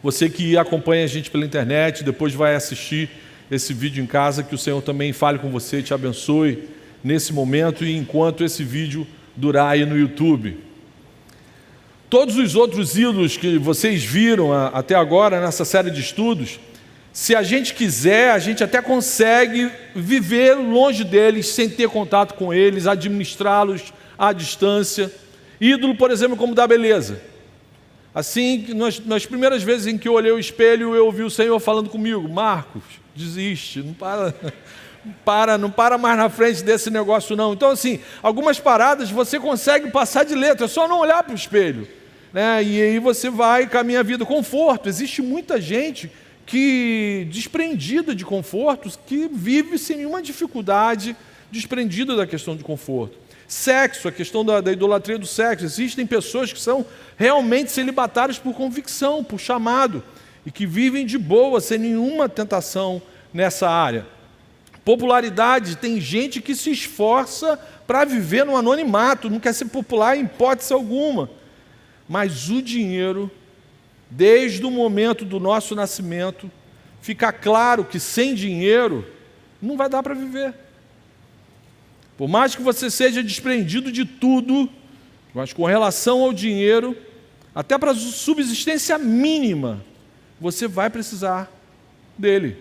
Você que acompanha a gente pela internet, depois vai assistir esse vídeo em casa, que o Senhor também fale com você, te abençoe nesse momento e enquanto esse vídeo durar aí no YouTube. Todos os outros ídolos que vocês viram até agora nessa série de estudos, se a gente quiser, a gente até consegue viver longe deles, sem ter contato com eles, administrá-los à distância. Ídolo, por exemplo, como da beleza. Assim, nas primeiras vezes em que eu olhei o espelho, eu ouvi o Senhor falando comigo: Marcos, desiste, não para mais na frente desse negócio não. Então assim, algumas paradas você consegue passar de letra, é só não olhar para o espelho, né? E aí você vai caminhar a vida. Conforto, existe muita gente que desprendida de confortos, que vive sem nenhuma dificuldade, desprendida da questão de conforto. Sexo, a questão da idolatria do sexo. Existem pessoas que são realmente celibatárias por convicção, por chamado, e que vivem de boa, sem nenhuma tentação nessa área. Popularidade, tem gente que se esforça para viver no anonimato, não quer ser popular em hipótese alguma. Mas o dinheiro, desde o momento do nosso nascimento, fica claro que sem dinheiro não vai dar para viver. Por mais que você seja desprendido de tudo, mas com relação ao dinheiro, até para a subsistência mínima, você vai precisar dele.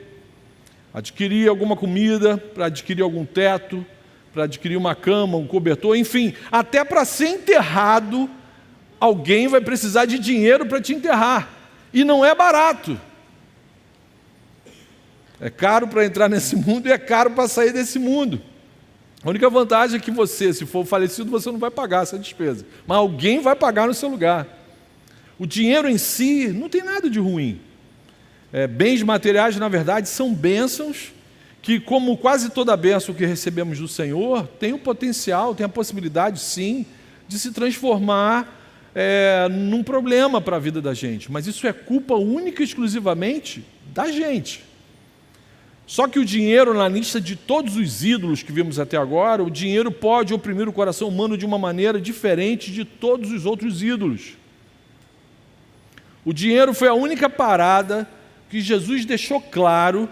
Adquirir alguma comida, para adquirir algum teto, para adquirir uma cama, um cobertor, enfim, até para ser enterrado, alguém vai precisar de dinheiro para te enterrar. E não é barato. É caro para entrar nesse mundo e é caro para sair desse mundo. A única vantagem é que você, se for falecido, você não vai pagar essa despesa. Mas alguém vai pagar no seu lugar. O dinheiro em si não tem nada de ruim. Bens materiais, na verdade, são bênçãos que, como quase toda bênção que recebemos do Senhor, tem o potencial, tem a possibilidade, sim, de se transformar num problema para a vida da gente. Mas isso é culpa única e exclusivamente da gente. Só que o dinheiro, na lista de todos os ídolos que vimos até agora, o dinheiro pode oprimir o coração humano de uma maneira diferente de todos os outros ídolos. O dinheiro foi a única parada que Jesus deixou claro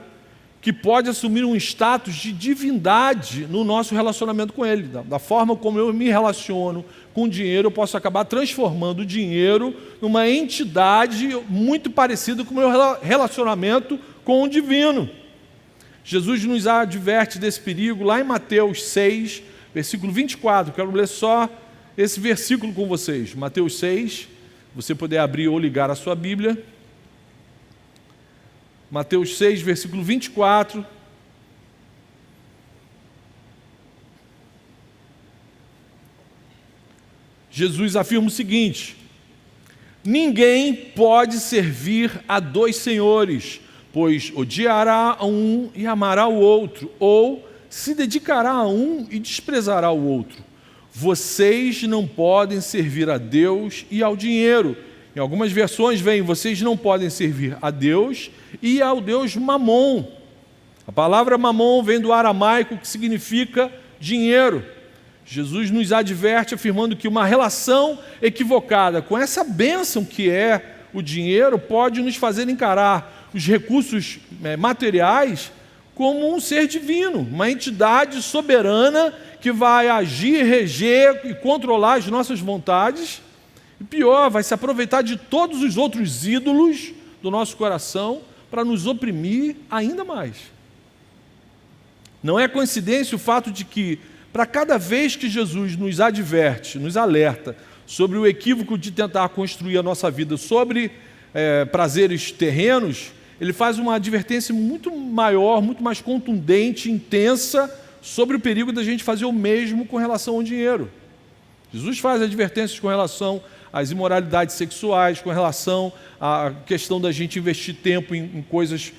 que pode assumir um status de divindade no nosso relacionamento com Ele. Da forma como eu me relaciono com o dinheiro, eu posso acabar transformando o dinheiro numa entidade muito parecida com o meu relacionamento com o divino. Jesus nos adverte desse perigo lá em Mateus 6, versículo 24. Quero ler só esse versículo com vocês. Mateus 6, você puder abrir ou ligar a sua Bíblia. Mateus 6, versículo 24. Jesus afirma o seguinte: ninguém pode servir a dois senhores, pois odiará a um e amará o outro, ou se dedicará a um e desprezará o outro. Vocês não podem servir a Deus e ao dinheiro. Em algumas versões vem: vocês não podem servir a Deus e ao Deus Mamon. A palavra Mamon vem do aramaico, que significa dinheiro. Jesus nos adverte afirmando que uma relação equivocada com essa bênção que é o dinheiro pode nos fazer encarar os recursos materiais como um ser divino, uma entidade soberana que vai agir, reger e controlar as nossas vontades. E pior, vai se aproveitar de todos os outros ídolos do nosso coração para nos oprimir ainda mais. Não é coincidência o fato de que, para cada vez que Jesus nos adverte, nos alerta sobre o equívoco de tentar construir a nossa vida sobre prazeres terrenos, ele faz uma advertência muito maior, muito mais contundente, intensa, sobre o perigo da gente fazer o mesmo com relação ao dinheiro. Jesus faz advertências com relação às imoralidades sexuais, com relação à questão da gente investir tempo em coisas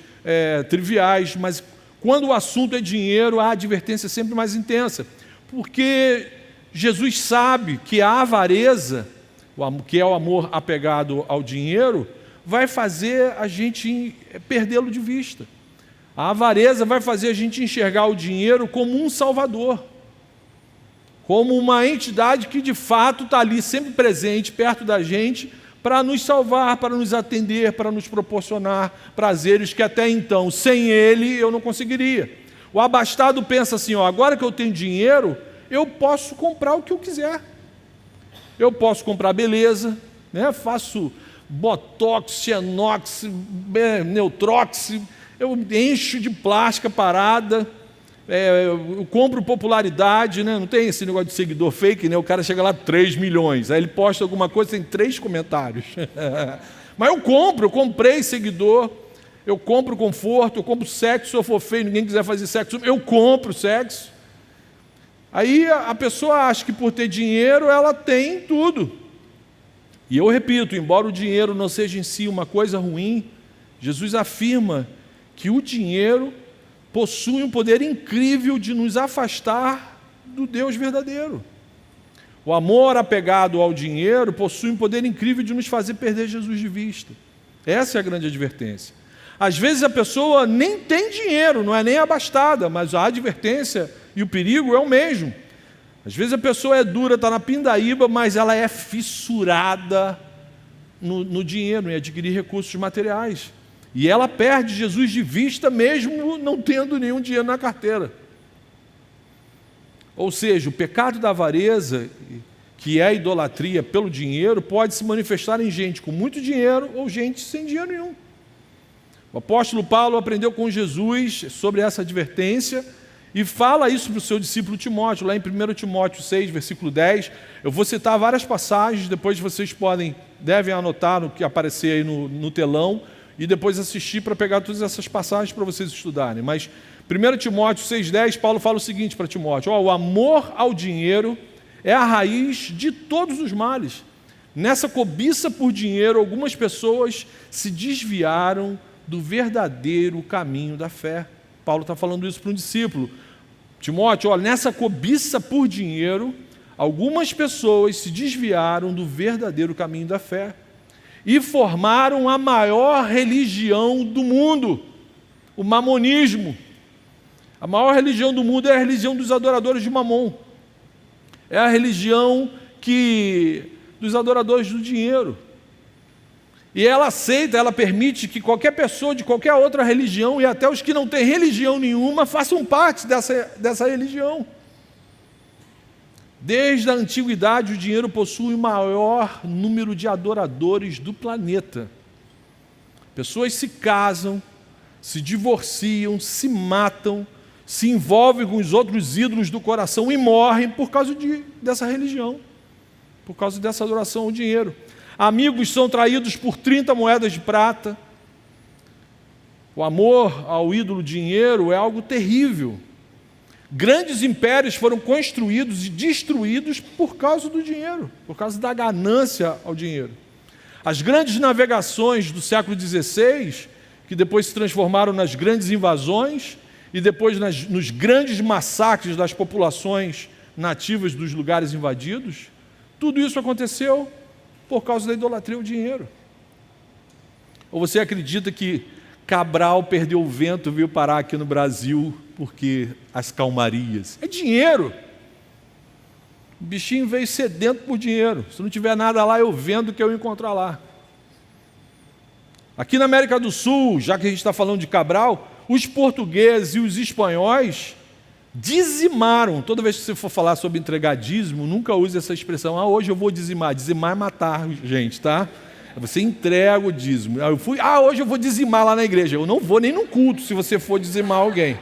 triviais, mas quando o assunto é dinheiro, a advertência é sempre mais intensa, porque Jesus sabe que a avareza, que é o amor apegado ao dinheiro, vai fazer a gente perdê-lo de vista. A avareza vai fazer a gente enxergar o dinheiro como um salvador, como uma entidade que de fato está ali sempre presente, perto da gente, para nos salvar, para nos atender, para nos proporcionar prazeres que até então, sem Ele, eu não conseguiria. O abastado pensa assim, agora que eu tenho dinheiro, eu posso comprar o que eu quiser. Eu posso comprar beleza, né? Faço botox, xenox, neutrox, eu encho de plástica parada, eu compro popularidade, né? Não tem esse negócio de seguidor fake, né? O cara chega lá 3 milhões, aí ele posta alguma coisa, tem 3 comentários. Mas eu comprei seguidor, eu compro conforto, eu compro sexo, se eu for feio, ninguém quiser fazer sexo, eu compro sexo. Aí a pessoa acha que por ter dinheiro ela tem tudo. E eu repito, embora o dinheiro não seja em si uma coisa ruim, Jesus afirma que o dinheiro possui um poder incrível de nos afastar do Deus verdadeiro. O amor apegado ao dinheiro possui um poder incrível de nos fazer perder Jesus de vista. Essa é a grande advertência. Às vezes a pessoa nem tem dinheiro, não é nem abastada, mas a advertência e o perigo é o mesmo. Às vezes a pessoa é dura, está na pindaíba, mas ela é fissurada no dinheiro, em adquirir recursos materiais. E ela perde Jesus de vista mesmo não tendo nenhum dinheiro na carteira. Ou seja, o pecado da avareza, que é a idolatria pelo dinheiro, pode se manifestar em gente com muito dinheiro ou gente sem dinheiro nenhum. O apóstolo Paulo aprendeu com Jesus sobre essa advertência e fala isso para o seu discípulo Timóteo, lá em 1 Timóteo 6, versículo 10. Eu vou citar várias passagens, depois vocês devem anotar no que aparecer aí no telão, e depois assistir para pegar todas essas passagens para vocês estudarem. Mas 1 Timóteo 6,10, Paulo fala o seguinte para Timóteo: o amor ao dinheiro é a raiz de todos os males. Nessa cobiça por dinheiro, algumas pessoas se desviaram do verdadeiro caminho da fé. Paulo está falando isso para um discípulo. Timóteo, nessa cobiça por dinheiro, algumas pessoas se desviaram do verdadeiro caminho da fé e formaram a maior religião do mundo, o mamonismo. A maior religião do mundo é a religião dos adoradores de Mamon. É a religião dos adoradores do dinheiro. E ela aceita, ela permite que qualquer pessoa de qualquer outra religião, e até os que não têm religião nenhuma, façam parte dessa religião. Desde a antiguidade, o dinheiro possui o maior número de adoradores do planeta. Pessoas se casam, se divorciam, se matam, se envolvem com os outros ídolos do coração e morrem por causa dessa religião, por causa dessa adoração ao dinheiro. Amigos são traídos por 30 moedas de prata. O amor ao ídolo dinheiro é algo terrível. Grandes impérios foram construídos e destruídos por causa do dinheiro, por causa da ganância ao dinheiro. As grandes navegações do século XVI, que depois se transformaram nas grandes invasões e depois nos grandes massacres das populações nativas dos lugares invadidos, tudo isso aconteceu por causa da idolatria ao dinheiro. Ou você acredita que Cabral perdeu o vento e veio parar aqui no Brasil porque as calmarias? É dinheiro. O bichinho veio sedento por dinheiro. Se não tiver nada lá, eu vendo o que eu encontrar lá. Aqui na América do Sul, já que a gente está falando de Cabral, os portugueses e os espanhóis dizimaram. Toda vez que você for falar sobre entregar dízimo, nunca use essa expressão: hoje eu vou dizimar. Dizimar é matar gente, tá? Você entrega o dízimo. Hoje eu vou dizimar lá na igreja. Eu não vou nem no culto se você for dizimar alguém.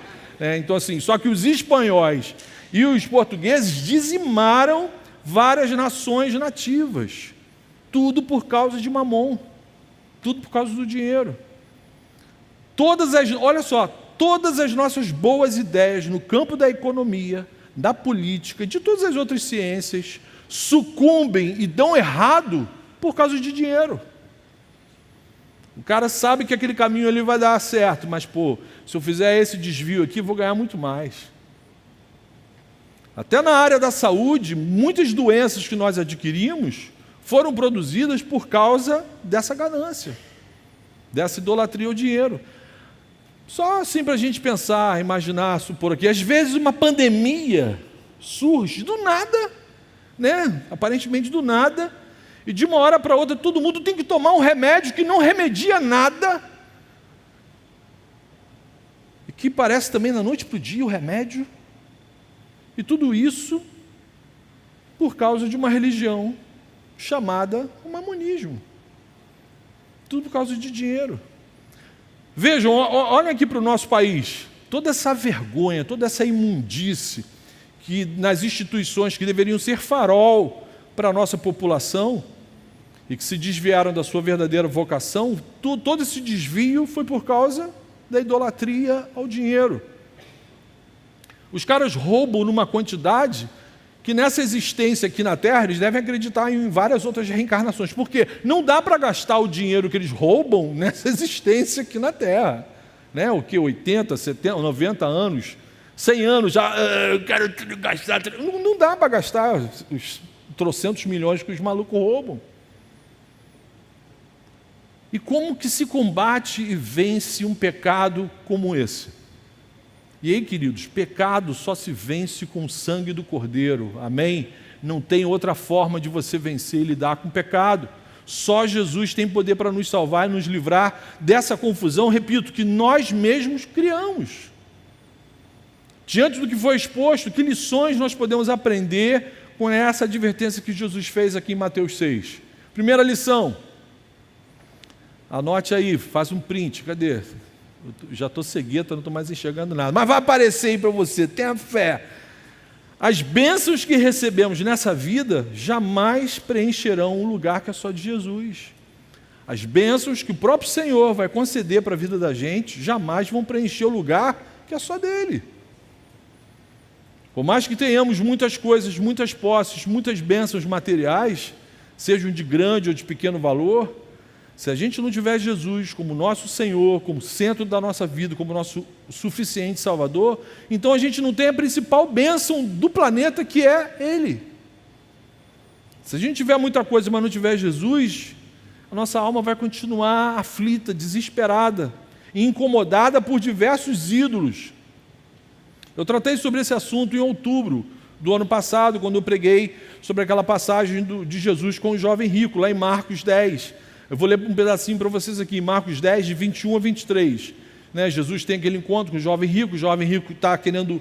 Então assim, só que os espanhóis e os portugueses dizimaram várias nações nativas. Tudo por causa de Mamon. Tudo por causa do dinheiro. Olha só, todas as nossas boas ideias no campo da economia, da política, de todas as outras ciências, sucumbem e dão errado por causa de dinheiro. O cara sabe que aquele caminho ali vai dar certo, mas se eu fizer esse desvio aqui, vou ganhar muito mais. Até na área da saúde, muitas doenças que nós adquirimos foram produzidas por causa dessa ganância, dessa idolatria ao dinheiro. Só assim para a gente pensar, imaginar, supor aqui. Às vezes uma pandemia surge do nada, né? Aparentemente do nada, E de uma hora para outra, todo mundo tem que tomar um remédio que não remedia nada, e que parece também da noite para o dia o remédio, e tudo isso por causa de uma religião chamada mamonismo. Tudo por causa de dinheiro. Vejam, olhem aqui para o nosso país, toda essa vergonha, toda essa imundície que nas instituições que deveriam ser farol para a nossa população e que se desviaram da sua verdadeira vocação, todo esse desvio foi por causa da idolatria ao dinheiro. Os caras roubam numa quantidade que nessa existência aqui na Terra eles devem acreditar em várias outras reencarnações, porque não dá para gastar o dinheiro que eles roubam nessa existência aqui na Terra, né? O que, 80, 70, 90 anos, 100 anos, já eu quero gastar, não dá para gastar os trocentos milhões que os malucos roubam. E como que se combate e vence um pecado como esse? E aí, queridos, pecado só se vence com o sangue do Cordeiro, amém? Não tem outra forma de você vencer e lidar com o pecado. Só Jesus tem poder para nos salvar e nos livrar dessa confusão, repito, que nós mesmos criamos. Diante do que foi exposto, que lições nós podemos aprender com essa advertência que Jesus fez aqui em Mateus 6? Primeira lição, anote aí, faz um print, cadê? Eu já estou cegueta, não estou mais enxergando nada, mas vai aparecer aí para você, tenha fé. As bênçãos que recebemos nessa vida jamais preencherão um lugar que é só de Jesus. As bênçãos que o próprio Senhor vai conceder para a vida da gente jamais vão preencher o lugar que é só dele. Por mais que tenhamos muitas coisas, muitas posses, muitas bênçãos materiais, sejam de grande ou de pequeno valor, se a gente não tiver Jesus como nosso Senhor, como centro da nossa vida, como nosso suficiente Salvador, então a gente não tem a principal bênção do planeta, que é Ele. Se a gente tiver muita coisa, mas não tiver Jesus, a nossa alma vai continuar aflita, desesperada e incomodada por diversos ídolos. Eu tratei sobre esse assunto em outubro do ano passado, quando eu preguei sobre aquela passagem de Jesus com o jovem rico, lá em Marcos 10. Eu vou ler um pedacinho para vocês aqui, Marcos 10, de 21 a 23. Jesus tem aquele encontro com o jovem rico está querendo,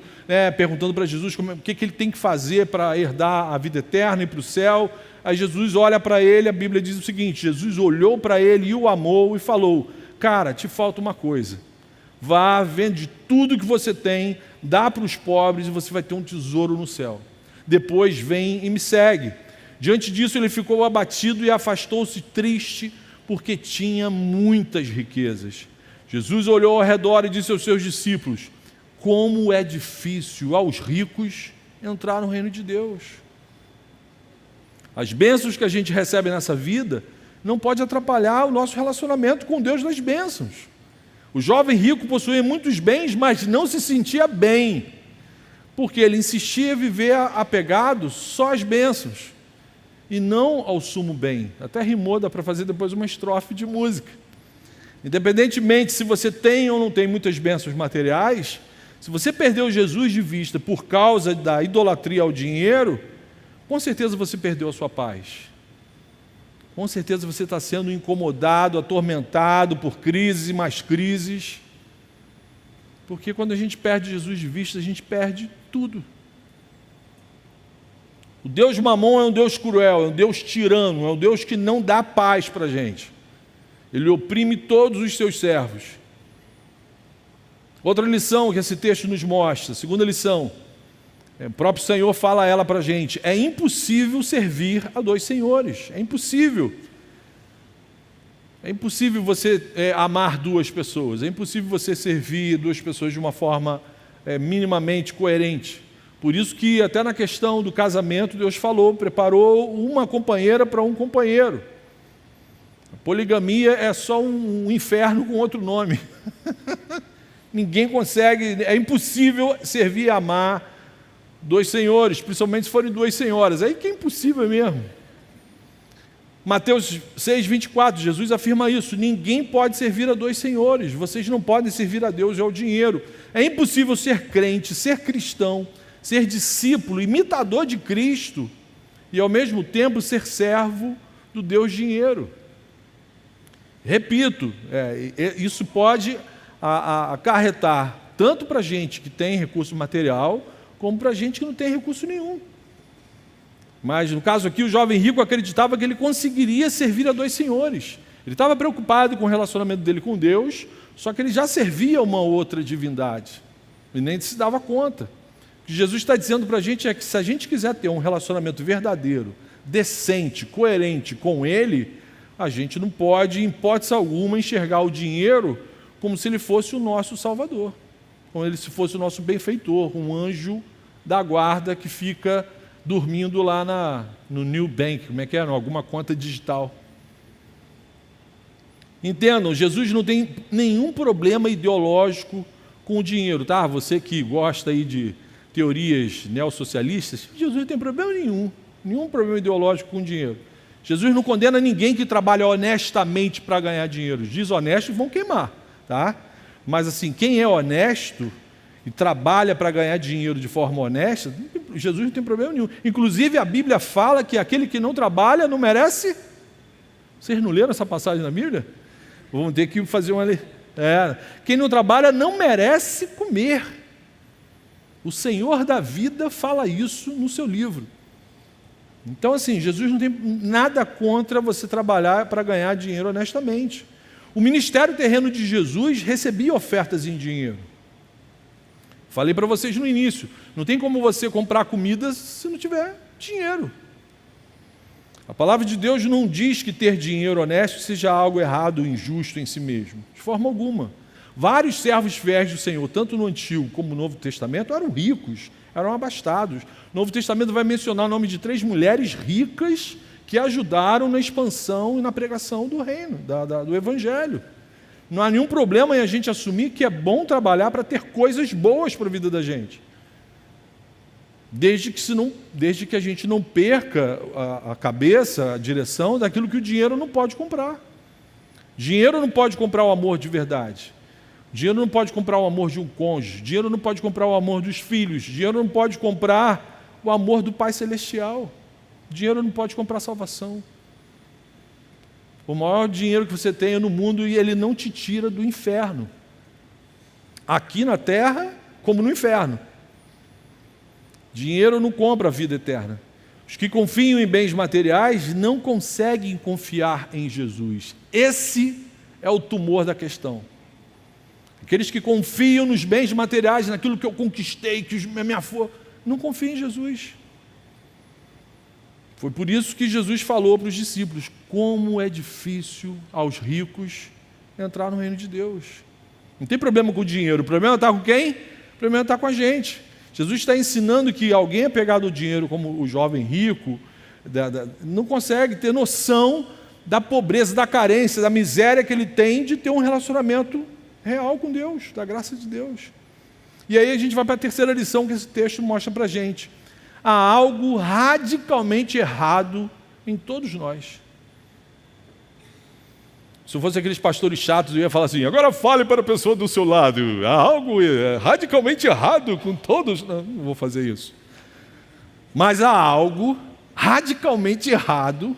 perguntando para Jesus o que ele tem que fazer para herdar a vida eterna e para o céu. Aí Jesus olha para ele, a Bíblia diz o seguinte: Jesus olhou para ele e o amou e falou: cara, te falta uma coisa, vá, vende tudo que você tem, dá para os pobres e você vai ter um tesouro no céu. Depois vem e me segue. Diante disso ele ficou abatido e afastou-se triste, porque tinha muitas riquezas. Jesus olhou ao redor e disse aos seus discípulos: como é difícil aos ricos entrar no reino de Deus. As bênçãos que a gente recebe nessa vida não pode atrapalhar o nosso relacionamento com Deus nas bênçãos. O jovem rico possuía muitos bens, mas não se sentia bem, porque ele insistia em viver apegado só às bênçãos e não ao sumo bem. Até rimou, dá para fazer depois uma estrofe de música. Independentemente se você tem ou não tem muitas bênçãos materiais, se você perdeu Jesus de vista por causa da idolatria ao dinheiro, com certeza você perdeu a sua paz. Com certeza você está sendo incomodado, atormentado por crises e mais crises, porque quando a gente perde Jesus de vista, a gente perde tudo. O Deus Mamon é um Deus cruel, é um Deus tirano, é um Deus que não dá paz para a gente. Ele oprime todos os seus servos. Outra lição que esse texto nos mostra, segunda lição, o próprio Senhor fala ela para a gente: é impossível servir a dois senhores, é impossível. É impossível você amar duas pessoas, é impossível você servir duas pessoas de uma forma minimamente coerente. Por isso que até na questão do casamento Deus falou, preparou uma companheira para um companheiro. A poligamia é só um inferno com outro nome. Ninguém consegue, é impossível servir e amar dois senhores, principalmente se forem duas senhoras. Aí que é impossível mesmo. Mateus 6, 24, Jesus afirma isso: ninguém pode servir a dois senhores, vocês não podem servir a Deus e ao dinheiro. É impossível ser crente, ser cristão, ser discípulo, imitador de Cristo e ao mesmo tempo ser servo do Deus dinheiro. Repito, isso pode acarretar tanto para gente que tem recurso material, como para gente que não tem recurso nenhum. Mas no caso aqui, o jovem rico acreditava que ele conseguiria servir a dois senhores. Ele estava preocupado com o relacionamento dele com Deus, só que ele já servia uma outra divindade e nem se dava conta. O que Jesus está dizendo para a gente é que se a gente quiser ter um relacionamento verdadeiro, decente, coerente com Ele, a gente não pode, em hipótese alguma, enxergar o dinheiro como se ele fosse o nosso Salvador, como se fosse o nosso benfeitor, um anjo da guarda que fica dormindo lá no New Bank, como é que é? Alguma conta digital. Entendam, Jesus não tem nenhum problema ideológico com o dinheiro, tá? Você que gosta aí de teorias neossocialistas, Jesus não tem problema nenhum problema ideológico com o dinheiro. Jesus não condena ninguém que trabalha honestamente para ganhar dinheiro. Os desonestos vão queimar, tá? Mas assim, quem é honesto e trabalha para ganhar dinheiro de forma honesta, Jesus não tem problema nenhum. Inclusive a Bíblia fala que aquele que não trabalha não merece. Vocês não leram essa passagem na Bíblia? Vamos ter que fazer uma... Quem não trabalha não merece comer. O Senhor da vida fala isso no seu livro. Então, assim, Jesus não tem nada contra você trabalhar para ganhar dinheiro honestamente. O ministério terreno de Jesus recebia ofertas em dinheiro. Falei para vocês no início, não tem como você comprar comida se não tiver dinheiro. A palavra de Deus não diz que ter dinheiro honesto seja algo errado ou injusto em si mesmo, de forma alguma. Vários servos fiéis do Senhor, tanto no Antigo como no Novo Testamento, eram ricos, eram abastados. O Novo Testamento vai mencionar o nome de 3 mulheres ricas que ajudaram na expansão e na pregação do reino, do Evangelho. Não há nenhum problema em a gente assumir que é bom trabalhar para ter coisas boas para a vida da gente. Desde que a gente não perca a cabeça, a direção daquilo que o dinheiro não pode comprar. Dinheiro não pode comprar o amor de verdade. Dinheiro não pode comprar o amor de um cônjuge. Dinheiro não pode comprar o amor dos filhos. Dinheiro não pode comprar o amor do Pai Celestial. Dinheiro não pode comprar salvação. O maior dinheiro que você tem é no mundo e ele não te tira do inferno. Aqui na terra, como no inferno. Dinheiro não compra a vida eterna. Os que confiam em bens materiais não conseguem confiar em Jesus. Esse é o tumor da questão. Aqueles que confiam nos bens materiais, naquilo que eu conquistei, que minha força, não confiam em Jesus. Foi por isso que Jesus falou para os discípulos, como é difícil aos ricos entrar no reino de Deus. Não tem problema com o dinheiro, o problema está com quem? O problema está com a gente. Jesus está ensinando que alguém é pegado o dinheiro, como o jovem rico, não consegue ter noção da pobreza, da carência, da miséria que ele tem de ter um relacionamento real com Deus, da graça de Deus. E aí a gente vai para a terceira lição que esse texto mostra para a gente. Há algo radicalmente errado em todos nós. Se eu fosse aqueles pastores chatos, eu ia falar assim, agora fale para a pessoa do seu lado, há algo radicalmente errado com todos. Não vou fazer isso. Mas há algo radicalmente errado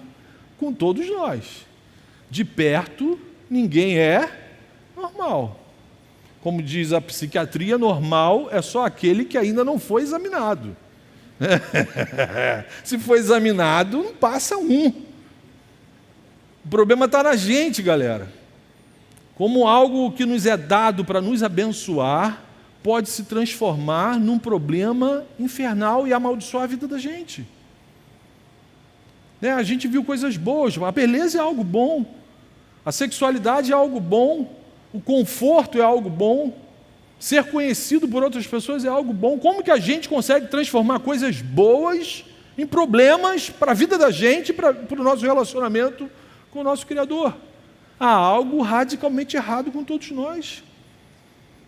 com todos nós. De perto, ninguém é normal. Como diz a psiquiatria, normal é só aquele que ainda não foi examinado. Se for examinado, não passa um. O problema está na gente, galera. Como algo que nos é dado para nos abençoar, pode se transformar num problema infernal e amaldiçoar a vida da gente. A gente viu coisas boas, a beleza é algo bom, a sexualidade é algo bom, o conforto é algo bom, ser conhecido por outras pessoas é algo bom. Como que a gente consegue transformar coisas boas em problemas para a vida da gente, para o nosso relacionamento com o nosso Criador? Há algo radicalmente errado com todos nós.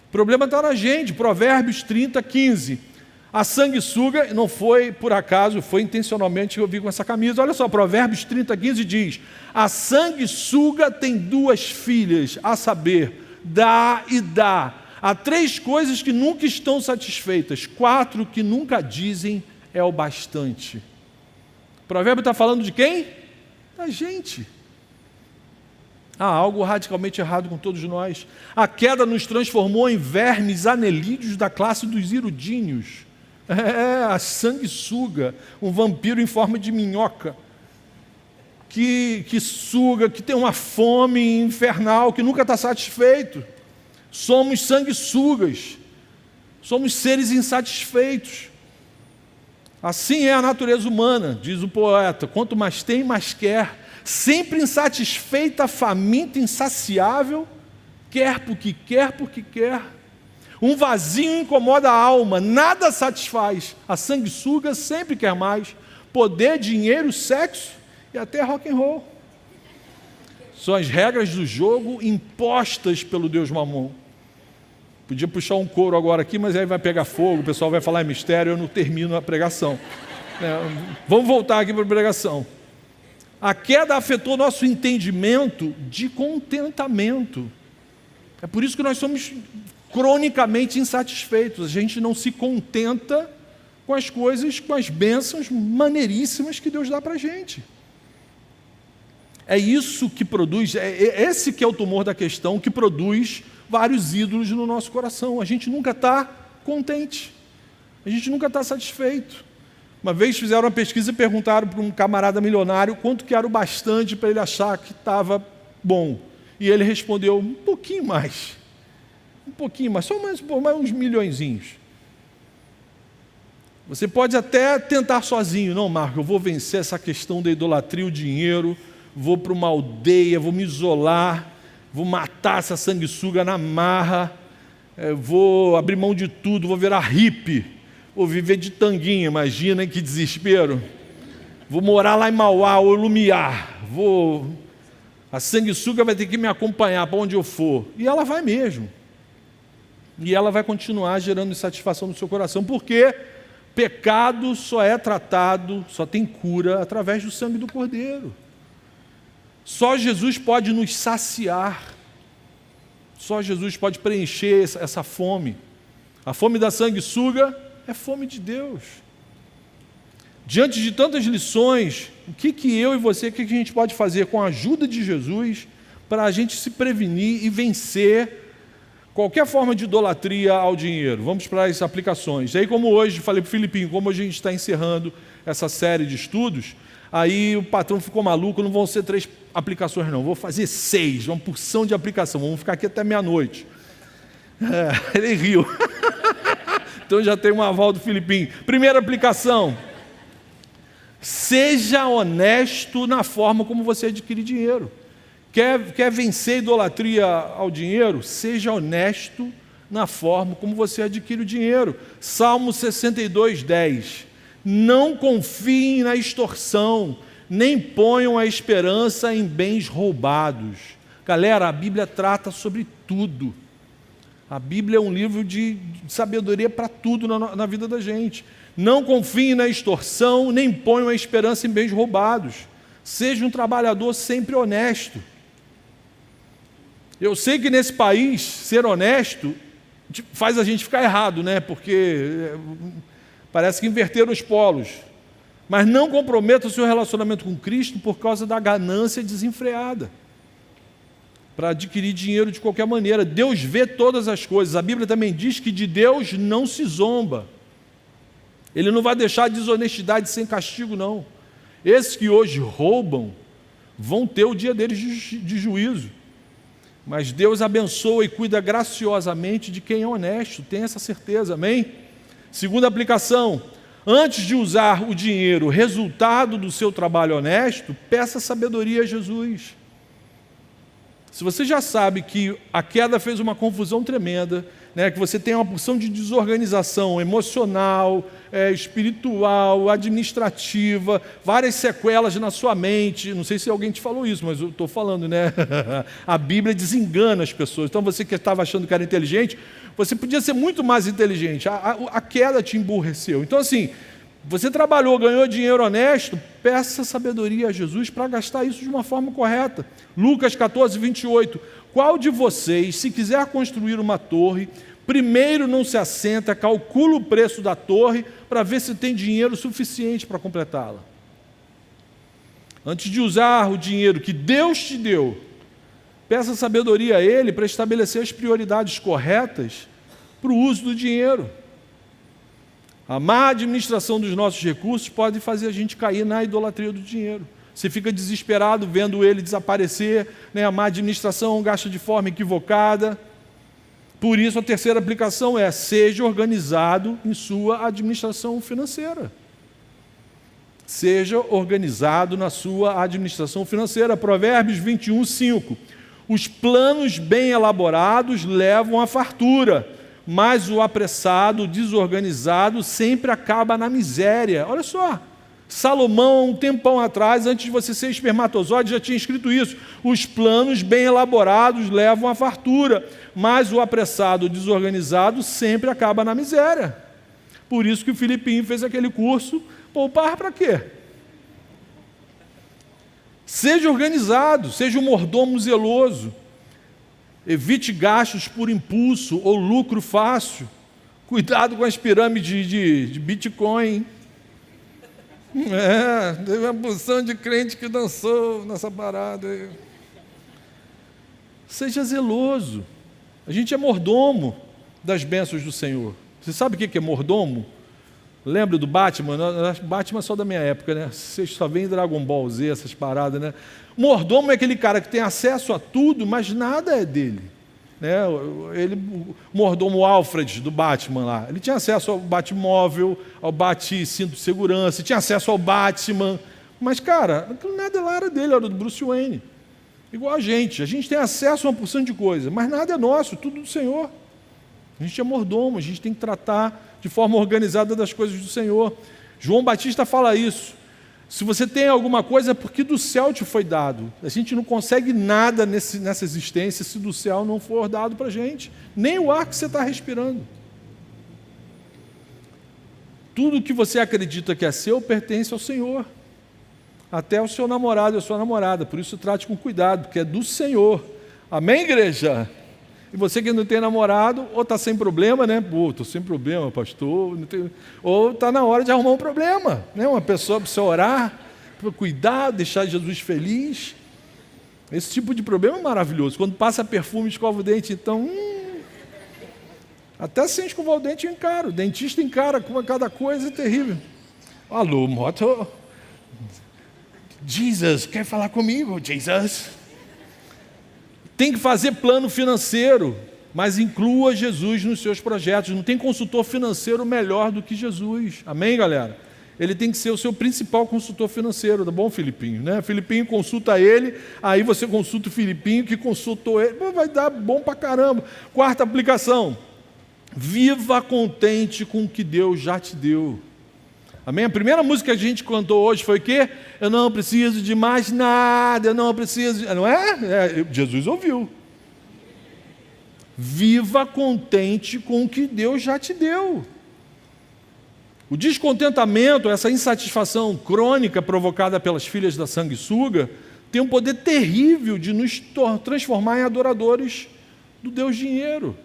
O problema está na gente. Provérbios 30, 15. A sanguessuga, não foi por acaso, foi intencionalmente que eu vi com essa camisa. Olha só, Provérbios 30, 15 diz: a sanguessuga tem 2 filhas, a saber, dá e dá. Há 3 coisas que nunca estão satisfeitas, 4 que nunca dizem é o bastante. O provérbio está falando de quem? A gente. Há algo radicalmente errado com todos nós. A queda nos transformou em vermes anelídeos da classe dos irudíneos. A sanguessuga, um vampiro em forma de minhoca, que suga, que tem uma fome infernal, que nunca está satisfeito. Somos sanguessugas, somos seres insatisfeitos. Assim é a natureza humana, diz o poeta, quanto mais tem, mais quer. Sempre insatisfeita, faminta, insaciável, quer porque quer, porque quer. Um vazio incomoda a alma, nada satisfaz. A sanguessuga sempre quer mais. Poder, dinheiro, sexo e até rock and roll. São as regras do jogo impostas pelo Deus Mamon. Podia puxar um coro agora aqui, mas aí vai pegar fogo, o pessoal vai falar em mistério, eu não termino a pregação. Vamos voltar aqui para a pregação. A queda afetou nosso entendimento de contentamento. É por isso que nós somos cronicamente insatisfeitos. A gente não se contenta com as coisas, com as bênçãos maneiríssimas que Deus dá para a gente. É isso que produz, esse que é o tumor da questão, que produz vários ídolos no nosso coração. A gente nunca está contente. A gente nunca está satisfeito. Uma vez fizeram uma pesquisa e perguntaram para um camarada milionário quanto que era o bastante para ele achar que estava bom. E ele respondeu, um pouquinho mais, só mais uns milhõezinhos. Você pode até tentar sozinho, não, Marco, eu vou vencer essa questão da idolatria, o dinheiro, vou para uma aldeia, vou me isolar, vou matar essa sanguessuga na marra, vou abrir mão de tudo, vou virar hippie. Vou viver de tanguinha, imagina que desespero. Vou morar lá em Mauá ou Lumiar. A sanguessuga vai ter que me acompanhar para onde eu for. E ela vai mesmo. E ela vai continuar gerando insatisfação no seu coração, porque pecado só é tratado, só tem cura através do sangue do Cordeiro. Só Jesus pode nos saciar. Só Jesus pode preencher essa fome. A fome da sanguessuga é fome de Deus. Diante de tantas lições, o que eu e você, o que a gente pode fazer com a ajuda de Jesus para a gente se prevenir e vencer qualquer forma de idolatria ao dinheiro? Vamos para as aplicações. E aí, como hoje, falei para o Filipinho, como a gente está encerrando essa série de estudos, aí o patrão ficou maluco, não vão ser 3 aplicações não, vou fazer 6, uma porção de aplicação, vamos ficar aqui até meia-noite. Ele riu. Então já tem um aval do Filipinho. Primeira aplicação: seja honesto na forma como você adquire dinheiro. Quer vencer a idolatria ao dinheiro? Seja honesto na forma como você adquire o dinheiro. Salmo 62, 10. Não confiem na extorsão, nem ponham a esperança em bens roubados. Galera, a Bíblia trata sobre tudo. A Bíblia é um livro de sabedoria para tudo na vida da gente. Não confiem na extorsão, nem ponham a esperança em bens roubados. Seja um trabalhador sempre honesto. Eu sei que nesse país, ser honesto faz a gente ficar errado, né? Porque parece que inverteram os polos. Mas não comprometa o seu relacionamento com Cristo por causa da ganância desenfreada, para adquirir dinheiro de qualquer maneira. Deus vê todas as coisas. A Bíblia também diz que de Deus não se zomba. Ele não vai deixar a desonestidade sem castigo, não. Esses que hoje roubam vão ter o dia deles de juízo. Mas Deus abençoa e cuida graciosamente de quem é honesto, tem essa certeza, amém? Segunda aplicação: antes de usar o dinheiro resultado do seu trabalho honesto, peça sabedoria a Jesus. Se você já sabe que a queda fez uma confusão tremenda, né, que você tem uma porção de desorganização emocional, espiritual, administrativa, várias sequelas na sua mente, não sei se alguém te falou isso, mas eu estou falando, né? A Bíblia desengana as pessoas. Então você que estava achando que era inteligente, você podia ser muito mais inteligente. A queda te emburreceu. Então assim, você trabalhou, ganhou dinheiro honesto, peça sabedoria a Jesus para gastar isso de uma forma correta. Lucas 14, 28. Qual de vocês, se quiser construir uma torre, primeiro não se assenta, calcula o preço da torre para ver se tem dinheiro suficiente para completá-la? Antes de usar o dinheiro que Deus te deu, peça sabedoria a Ele para estabelecer as prioridades corretas para o uso do dinheiro. A má administração dos nossos recursos pode fazer a gente cair na idolatria do dinheiro. Você fica desesperado vendo ele desaparecer, né? A má administração gasta de forma equivocada. Por isso, a terceira aplicação é: seja organizado em sua administração financeira. Seja organizado na sua administração financeira. Provérbios 21:5. Os planos bem elaborados levam à fartura, mas o apressado, o desorganizado, sempre acaba na miséria. Olha só, Salomão, um tempão atrás, antes de você ser espermatozoide, já tinha escrito isso. Os planos bem elaborados levam à fartura, mas o apressado, o desorganizado, sempre acaba na miséria. Por isso que o Filipinho fez aquele curso. Poupar para quê? Seja organizado, seja um mordomo zeloso. Evite gastos por impulso ou lucro fácil. Cuidado com as pirâmides de Bitcoin. Teve uma porção de crente que dançou nessa parada aí. Seja zeloso. A gente é mordomo das bênçãos do Senhor. Você sabe o que é mordomo? Lembra do Batman? Batman é só da minha época, né? Vocês só veem Dragon Ball Z, essas paradas, né? Mordomo é aquele cara que tem acesso a tudo, mas nada é dele, né? O mordomo Alfred do Batman lá, ele tinha acesso ao Batmóvel, ao Bat-cinto de segurança, tinha acesso ao Batman, mas, cara, nada lá era dele, era do Bruce Wayne. Igual a gente tem acesso a uma porção de coisa, mas nada é nosso, tudo do Senhor. A gente é mordomo, a gente tem que tratar de forma organizada das coisas do Senhor. João Batista fala isso. Se você tem alguma coisa, é porque do céu te foi dado. A gente não consegue nada nessa existência se do céu não for dado para a gente. Nem o ar que você está respirando. Tudo que você acredita que é seu pertence ao Senhor. Até o seu namorado e a sua namorada. Por isso trate com cuidado, porque é do Senhor. Amém, igreja? E você que não tem namorado, ou está sem problema, né? Pô, estou sem problema, pastor. Não tenho... Ou está na hora de arrumar um problema, né? Uma pessoa para você orar, para cuidar, deixar Jesus feliz. Esse tipo de problema é maravilhoso. Quando passa perfume, escova o dente, então... Até sem escovar o dente eu encaro. O dentista encara com cada coisa terrível. Alô, moto. Jesus, quer falar comigo, Jesus? Tem que fazer plano financeiro, mas inclua Jesus nos seus projetos. Não tem consultor financeiro melhor do que Jesus. Amém, galera? Ele tem que ser o seu principal consultor financeiro, tá bom, Filipinho? Né? Filipinho consulta ele, aí você consulta o Filipinho que consultou ele. Vai dar bom pra caramba. Quarta aplicação. Viva contente com o que Deus já te deu. Amém? A primeira música que a gente cantou hoje foi o quê? Eu não preciso de mais nada, eu não preciso... Não é? Jesus ouviu. Viva contente com o que Deus já te deu. O descontentamento, essa insatisfação crônica provocada pelas filhas da sanguessuga, tem um poder terrível de nos transformar em adoradores do Deus dinheiro.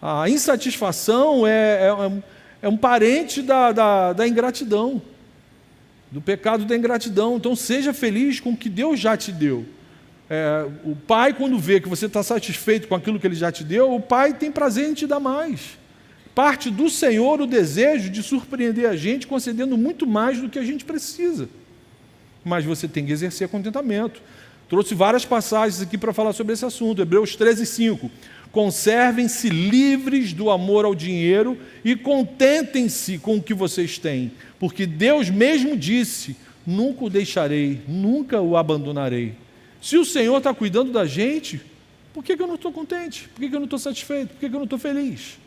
A insatisfação é um parente da ingratidão, do pecado da ingratidão. Então, seja feliz com o que Deus já te deu. O pai, quando vê que você está satisfeito com aquilo que Ele já te deu, o pai tem prazer em te dar mais. Parte do Senhor o desejo de surpreender a gente, concedendo muito mais do que a gente precisa. Mas você tem que exercer contentamento. Trouxe várias passagens aqui para falar sobre esse assunto. Hebreus 13:5. Conservem-se livres do amor ao dinheiro e contentem-se com o que vocês têm, porque Deus mesmo disse: nunca o deixarei, nunca o abandonarei. Se o Senhor está cuidando da gente, por que eu não estou contente? Por que eu não estou satisfeito? Por que eu não estou feliz?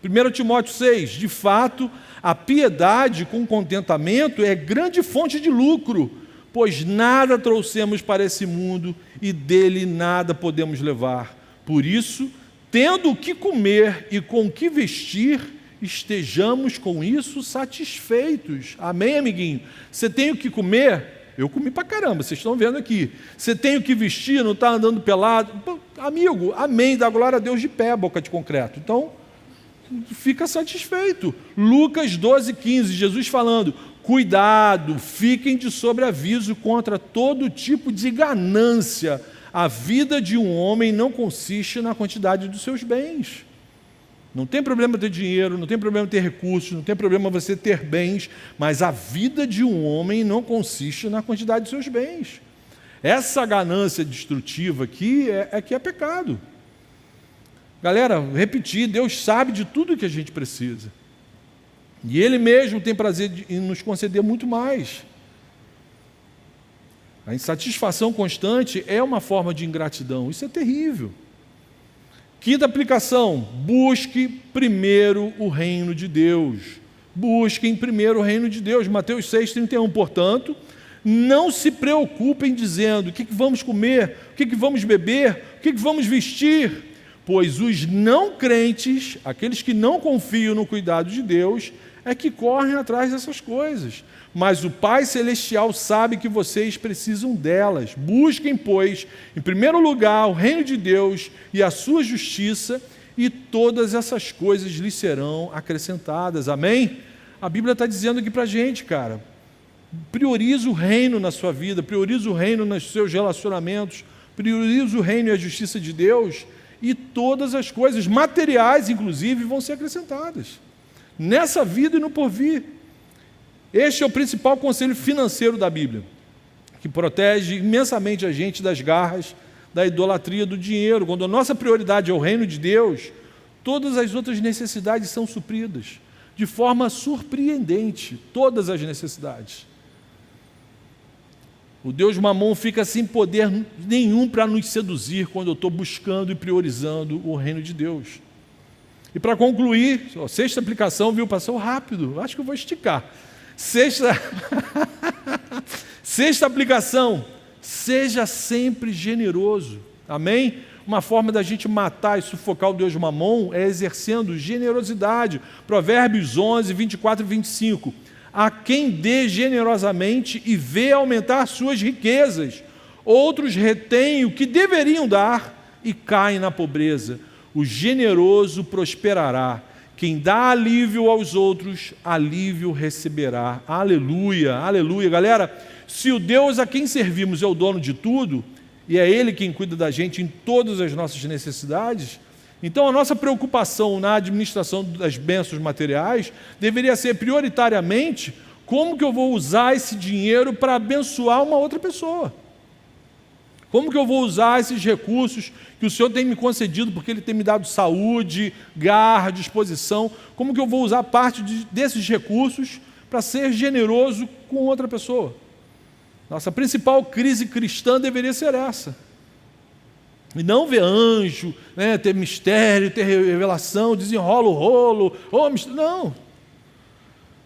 1 Timóteo 6, de fato, a piedade com contentamento é grande fonte de lucro, pois nada trouxemos para esse mundo e dele nada podemos levar. Por isso, tendo o que comer e com o que vestir, estejamos com isso satisfeitos. Amém, amiguinho? Você tem o que comer? Eu comi pra caramba, vocês estão vendo aqui. Você tem o que vestir, não está andando pelado? Amigo, amém, dá glória a Deus de pé, boca de concreto. Então, fica satisfeito. Lucas 12:15, Jesus falando: Cuidado, fiquem de sobreaviso contra todo tipo de ganância. A vida de um homem não consiste na quantidade dos seus bens. Não tem problema ter dinheiro, não tem problema ter recursos, não tem problema você ter bens, mas a vida de um homem não consiste na quantidade dos seus bens. Essa ganância destrutiva aqui é pecado. Galera, repetir, Deus sabe de tudo que a gente precisa. E Ele mesmo tem prazer em nos conceder muito mais. A insatisfação constante é uma forma de ingratidão. Isso é terrível. Quinta aplicação: busque primeiro o reino de Deus. Busquem primeiro o reino de Deus. Mateus 6,31. Portanto, não se preocupem dizendo o que vamos comer, o que vamos beber, o que vamos vestir, pois os não crentes, aqueles que não confiam no cuidado de Deus, é que correm atrás dessas coisas. Mas o Pai Celestial sabe que vocês precisam delas. Busquem, pois, em primeiro lugar o reino de Deus e a sua justiça, e todas essas coisas lhes serão acrescentadas. Amém? A Bíblia está dizendo aqui para a gente, cara, prioriza o reino na sua vida, prioriza o reino nos seus relacionamentos, prioriza o reino e a justiça de Deus, e todas as coisas materiais, inclusive, vão ser acrescentadas. Nessa vida e no porvir. Este é o principal conselho financeiro da Bíblia, que protege imensamente a gente das garras da idolatria do dinheiro. Quando a nossa prioridade é o reino de Deus, todas as outras necessidades são supridas, de forma surpreendente, todas as necessidades. O Deus Mamon fica sem poder nenhum para nos seduzir quando eu estou buscando e priorizando o reino de Deus. E para concluir, sexta aplicação, viu, passou rápido, acho que eu vou esticar. Sexta aplicação: seja sempre generoso. Amém? Uma forma da gente matar e sufocar o Deus Mamon é exercendo generosidade. Provérbios 11, 24 e 25. A quem dê generosamente e vê aumentar suas riquezas, outros retêm o que deveriam dar e caem na pobreza. O generoso prosperará. Quem dá alívio aos outros, alívio receberá. Aleluia, aleluia. Galera, se o Deus a quem servimos é o dono de tudo, e é Ele quem cuida da gente em todas as nossas necessidades, então a nossa preocupação na administração das bênçãos materiais deveria ser prioritariamente como que eu vou usar esse dinheiro para abençoar uma outra pessoa. Como que eu vou usar esses recursos que o Senhor tem me concedido, porque Ele tem me dado saúde, garra, disposição? Como que eu vou usar parte desses recursos para ser generoso com outra pessoa? Nossa principal crise cristã deveria ser essa. E não ver anjo, né, ter mistério, ter revelação, desenrola o rolo, não.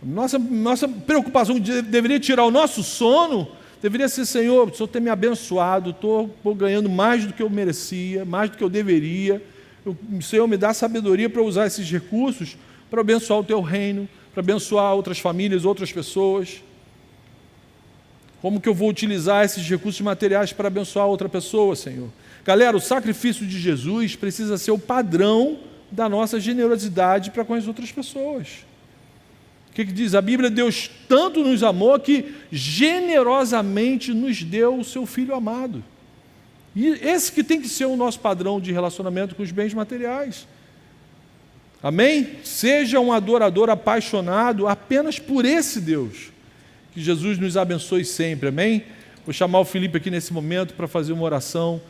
Nossa preocupação deveria tirar o nosso sono. Deveria ser: Senhor, o Senhor tem me abençoado, estou ganhando mais do que eu merecia, mais do que eu deveria. O Senhor me dá sabedoria para usar esses recursos para abençoar o Teu reino, para abençoar outras famílias, outras pessoas. Como que eu vou utilizar esses recursos materiais para abençoar outra pessoa, Senhor? Galera, o sacrifício de Jesus precisa ser o padrão da nossa generosidade para com as outras pessoas. O que diz a Bíblia? Deus tanto nos amou que generosamente nos deu o seu Filho amado. E esse que tem que ser o nosso padrão de relacionamento com os bens materiais. Amém? Seja um adorador apaixonado apenas por esse Deus. Que Jesus nos abençoe sempre, amém? Vou chamar o Felipe aqui nesse momento para fazer uma oração.